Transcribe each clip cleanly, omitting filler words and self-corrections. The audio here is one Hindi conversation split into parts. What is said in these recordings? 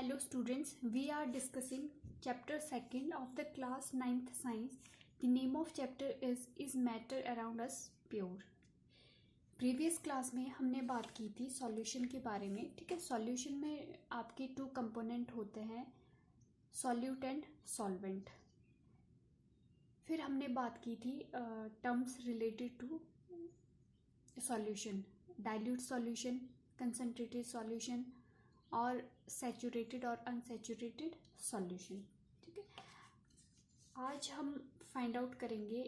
Hello students, we are discussing chapter 2nd of the class 9th science. The name of chapter is matter around us pure. Previous class में हमने बात की थी सॉल्यूशन के बारे में. ठीक है, सॉल्यूशन में आपके टू कंपोनेंट होते हैं, सॉल्यूट एंड सॉल्वेंट. फिर हमने बात की थी terms related to solution, dilute solution, concentrated solution और सैचुरेटेड और अनसैचुरेटेड सॉल्यूशन. ठीक है, आज हम फाइंड आउट करेंगे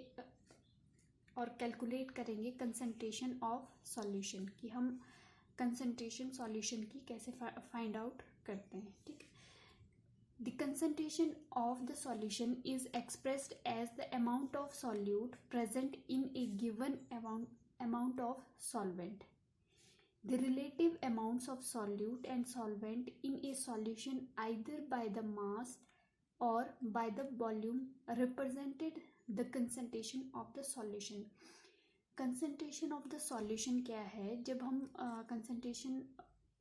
और कैलकुलेट करेंगे कंसंट्रेशन ऑफ सॉल्यूशन, कि हम कंसंट्रेशन सॉल्यूशन की कैसे फाइंड आउट करते हैं. ठीक है, the concentration of the solution is expressed as the amount of solute present in a given amount of solvent. The relative amounts of solute and solvent in a solution either by the mass or by the volume represented the concentration of the solution. Concentration of the solution क्या है? जब हम concentration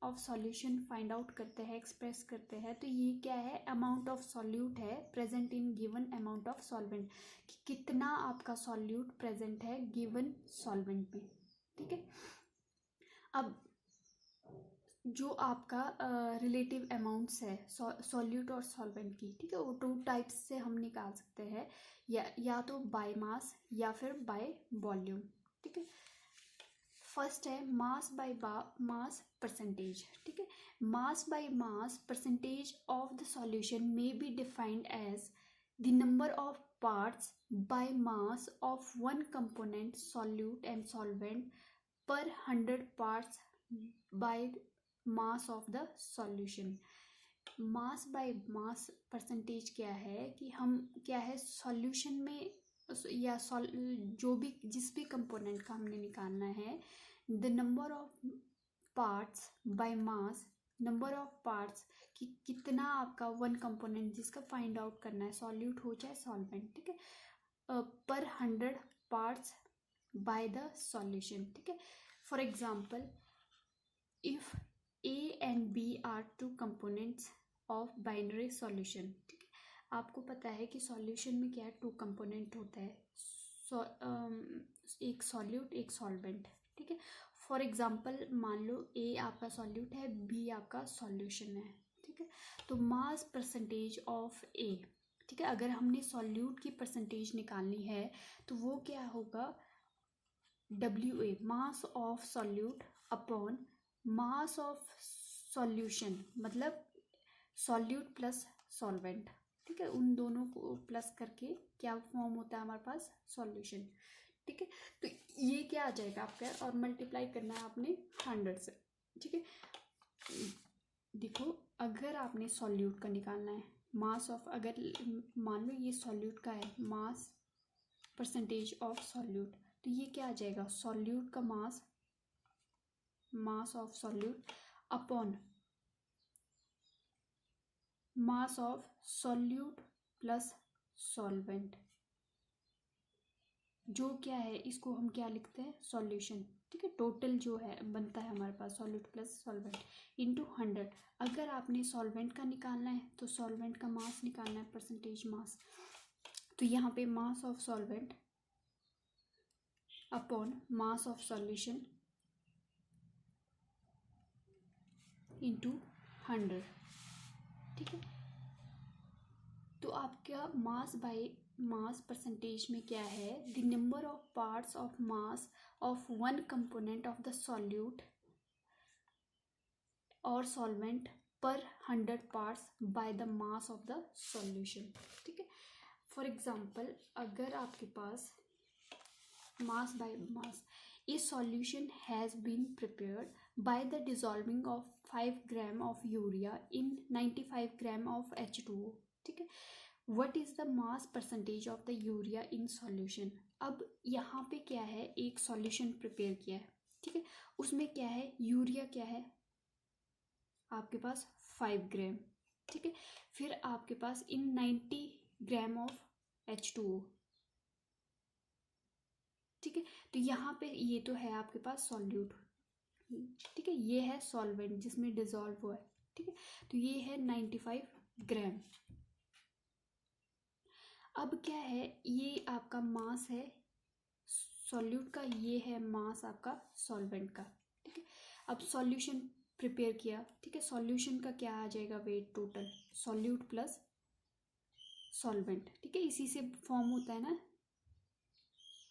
of solution find out करते हैं, express करते हैं, तो ये क्या है? amount of solute है present in given amount of solvent, कि कितना आपका solute present है given solvent में. ठीक है, अब जो आपका रिलेटिव अमाउंट्स है सॉल्यूट और सॉल्वेंट की, ठीक है, वो टू टाइप्स से हम निकाल सकते हैं, या तो बाय मास या फिर बाय वॉल्यूम. ठीक है, फर्स्ट है मास बाय मास परसेंटेज. ठीक है, mass by mass percentage of the solution may be defined as the number of parts by mass of one component solute and solvent पर 100 parts by mass of the solution. Mass by mass percentage क्या है, कि हम क्या है सॉल्यूशन में या जो भी जिस भी कंपोनेंट का हमने निकालना है, the number of parts by mass, number of parts कि कितना आपका वन कंपोनेंट जिसका फाइंड आउट करना है, सॉल्यूट हो चाहे सॉल्वेंट. ठीक है, पर 100 पार्ट्स बाय द सॉल्यूशन. ठीक है, for example if A and B are two components of binary solution. ठीक है, आपको पता है कि सॉल्यूशन में क्या है, टू कंपोनेंट होता है, एक सॉल्यूट एक सॉल्वेंट. ठीक है, फॉर एग्जांपल मान लो A आपका सॉल्यूट है, B आपका सॉल्यूशन है. ठीक है, तो मास परसेंटेज ऑफ A. ठीक है, अगर हमने सॉल्यूट की परसेंटेज निकालनी है तो वो क्या होगा, WA mass of solute upon mass of solution, मतलब सॉल्यूट प्लस सॉल्वेंट. ठीक है, उन दोनों को प्लस करके क्या फॉर्म होता है हमारे पास, सॉल्यूशन. ठीक है, तो ये क्या आ जाएगा आपका, और मल्टीप्लाई करना है आपने 100 से. ठीक है, देखो अगर आपने सॉल्यूट का निकालना है मास ऑफ, अगर मान लो ये सॉल्यूट का है मास परसेंटेज ऑफ सॉल्यूट, तो ये क्या आ जाएगा, सॉल्यूट का mass of solute upon mass of solute plus solvent, जो क्या है इसको हम क्या लिखते हैं, सॉल्यूशन. ठीक है, टोटल जो है बनता है हमारे पास सॉल्यूट प्लस सॉल्वेंट इंटू 100. अगर आपने सॉल्वेंट का निकालना है तो सॉल्वेंट का मास निकालना है, परसेंटेज मास, तो यहाँ पे mass of solvent upon mass of solution into 100. ठीक है, तो आपका मास बाय मास परसेंटेज में क्या है, the number of parts of mass of one component of the solute और सॉल्वेंट पर 100 parts by the mass of the solution. ठीक है, फॉर एग्जांपल अगर आपके पास mass by mass, a solution has been prepared by the dissolving of 5 gram of urea in 95 gram of H2O. ठीक है, what is the mass percentage of the urea in solution. अब यहाँ पे क्या है, एक सॉल्यूशन प्रिपेयर किया है. ठीक है, उसमें क्या है, यूरिया क्या है आपके पास 5 ग्राम. ठीक है, फिर आपके पास इन 90 ग्राम ऑफ H2O. ठीक है, तो यहाँ पे ये तो है आपके पास सॉल्यूट. ठीक है, ये है सॉल्वेंट जिसमें डिजॉल्व हुआ है. ठीक है, तो ये है 95 ग्राम। अब क्या है, ये आपका मास है सॉल्यूट का, ये है मास आपका सॉल्वेंट का। ठीक है, अब सॉल्यूशन प्रिपेयर किया। ठीक है, सॉल्यूशन का क्या आ जाएगा wait total, solute plus solvent. ठीक है, इसी से फॉर्म होता है ना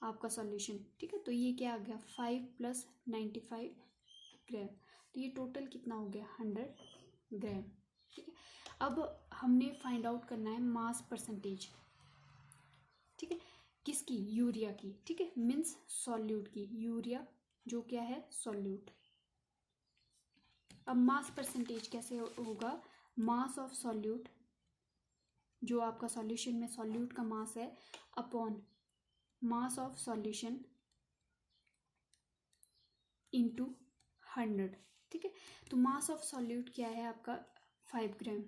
आपका सॉल्यूशन। ठीक है, तो ये क्या आ गया 5 + 95 ग्राम, तो ये टोटल कितना हो गया 100 ग्राम। ठीक है, अब हमने फाइंड आउट करना है मास परसेंटेज। ठीक है, किसकी, यूरिया की। ठीक है, मीन्स सॉल्यूट की, यूरिया जो क्या है सॉल्यूट। अब मास परसेंटेज कैसे होगा, मास ऑफ सॉल्यूट जो आपका सॉल्यूशन में सॉल्यूट का मास है upon mass of solution into 100। ठीक है, तो मास ऑफ सॉल्यूट क्या है आपका 5 ग्राम।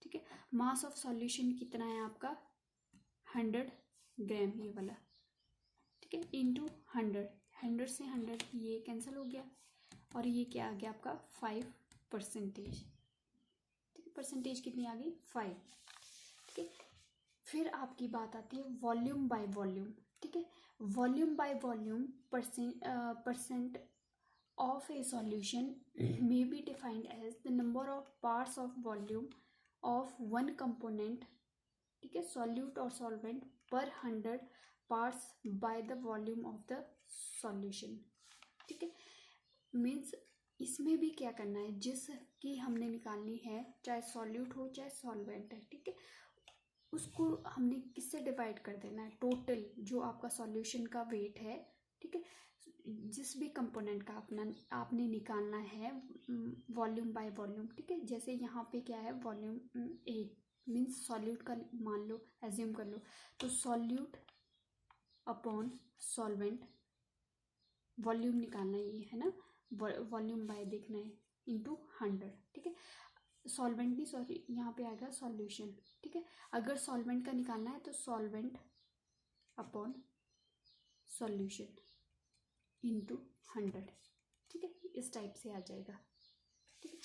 ठीक है, मास ऑफ सॉल्यूशन कितना है आपका 100 ग्राम, ये वाला। ठीक है, इंटू 100, 100 से 100 ये कैंसिल हो गया, और ये क्या आ गया आपका 5%। ठीक है, परसेंटेज कितनी आ गई 5। ठीक है, फिर आपकी बात आती है वॉल्यूम बाय वॉल्यूम। ठीक है, volume by volume percent of a solution may be defined as the number of parts of volume of one component, ठीक है, solute or solvent per 100 parts by the volume of the solution। ठीक है, मीन्स इसमें भी क्या करना है, जिसकी हमने निकालनी है चाहे सॉल्यूट हो चाहे सॉल्वेंट है। ठीक है, उसको हमने किससे डिवाइड कर देना है, टोटल जो आपका सॉल्यूशन का वेट है। ठीक है, जिस भी कंपोनेंट का अपना आपने निकालना है वॉल्यूम बाय वॉल्यूम। ठीक है, जैसे यहाँ पे क्या है वॉल्यूम ए मीन्स सॉल्यूट का मान लो, एज्यूम कर लो, तो सॉल्यूट अपॉन सॉल्वेंट वॉल्यूम निकालना ये है ना, वॉल्यूम बाय देखना है इंटू 100। ठीक है, सॉल्वेंट नहीं, सॉरी यहाँ पे आएगा सॉल्यूशन। ठीक है, अगर सॉल्वेंट का निकालना है तो सॉल्वेंट अपॉन सॉल्यूशन इंटू 100। ठीक है, इस टाइप से आ जाएगा। ठीक है,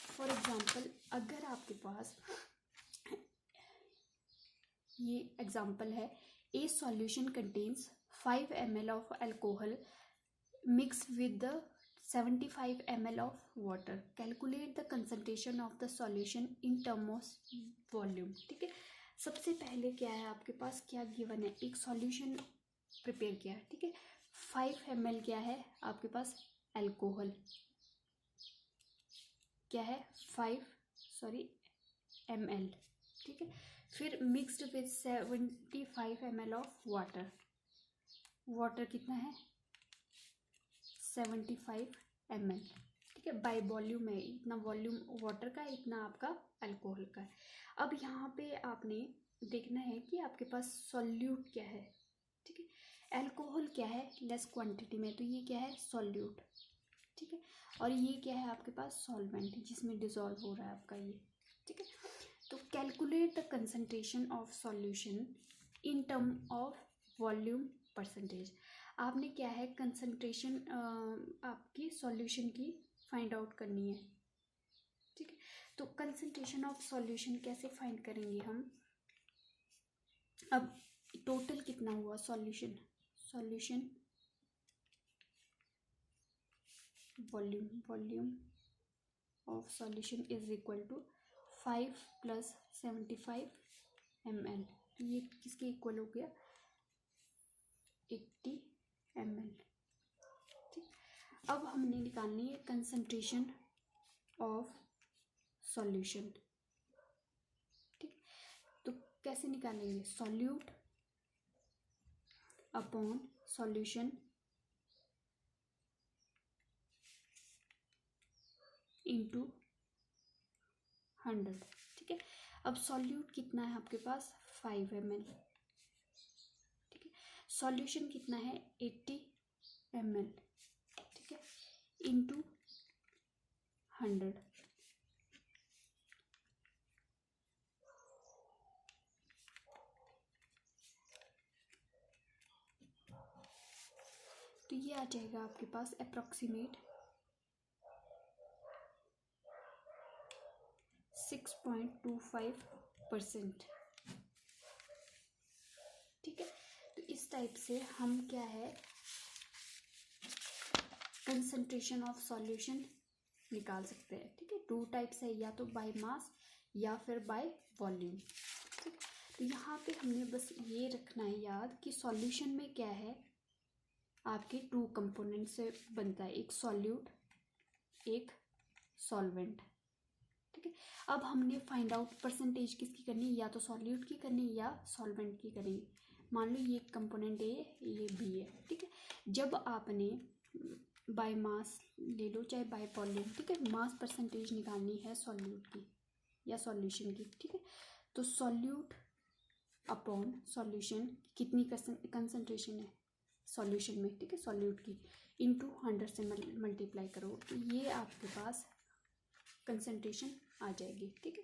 फॉर एग्जांपल अगर आपके पास ये एग्जांपल है, ए solution contains 5 ml of alcohol mix with the 75 ml of water, calculate the concentration of the solution in term of volume. ठीक है, सबसे पहले क्या है आपके पास, क्या गिवन है, एक सॉल्यूशन प्रिपेयर किया है। ठीक है, 5 ml क्या है आपके पास अल्कोहल, क्या है 5 ml। ठीक है, फिर mixed with 75 ml of water, water कितना है 75 ml। ठीक है, बाय वॉल्यूम है, इतना वॉल्यूम वाटर का, इतना आपका अल्कोहल का है। अब यहाँ पे आपने देखना है कि आपके पास सॉल्यूट क्या है। ठीक है, अल्कोहल क्या है लेस क्वांटिटी में, तो ये क्या है सॉल्यूट। ठीक है, और ये क्या है आपके पास सॉल्वेंट जिसमें डिसॉल्व हो रहा है आपका ये। ठीक है, तो calculate the concentration of solution in term of volume percentage. आपने क्या है कंसंट्रेशन आपकी सॉल्यूशन की फाइंड आउट करनी है। ठीक है, तो कंसंट्रेशन ऑफ सॉल्यूशन कैसे फाइंड करेंगे हम, अब टोटल कितना हुआ solution, solution volume of solution is equal to 5 + 75 ml, तो ये किसके इक्वल हो गया 80 ml। ठीक, अब हमने निकालनी है कंसंट्रेशन ऑफ सॉल्यूशन। ठीक, तो कैसे निकालेंगे, सॉल्यूट अपॉन सॉल्यूशन इंटू 100। ठीक है, अब सॉल्यूट कितना है आपके पास 5 ml। ठीक है, सॉल्यूशन कितना है 80 ml। ठीक है, इंटू 100। तो ये आ जाएगा आपके पास अप्रॉक्सीमेट 6.25%। ठीक है, तो इस टाइप से हम क्या है कंसंट्रेशन ऑफ सॉल्यूशन निकाल सकते हैं। ठीक है, 2 टाइप्स है, या तो बाय मास या फिर बाय वॉल्यूम। ठीक है, तो यहाँ पे हमने बस ये रखना है याद कि सॉल्यूशन में क्या है आपके 2 कंपोनेंट से बनता है, एक सॉल्यूट एक सॉल्वेंट। ठीक है, अब हमने फाइंड आउट परसेंटेज किसकी करनी है, या तो सॉल्यूट की करनी है या सॉल्वेंट की करेंगे। मान लो ये कंपोनेंट ए ये बी है। ठीक है, जब आपने बाय मास ले लो चाहे बाय वॉल्यूम, ठीक है, मास परसेंटेज निकालनी है सॉल्यूट की या सॉल्यूशन की। ठीक है, तो सॉल्यूट अपॉन सॉल्यूशन कितनी कंसंट्रेशन है सॉल्यूशन में, ठीक है, सॉल्यूट की इनटू 100 से मल्टीप्लाई करो, तो ये आपके पास कंसंट्रेशन आ जाएगी। ठीक है,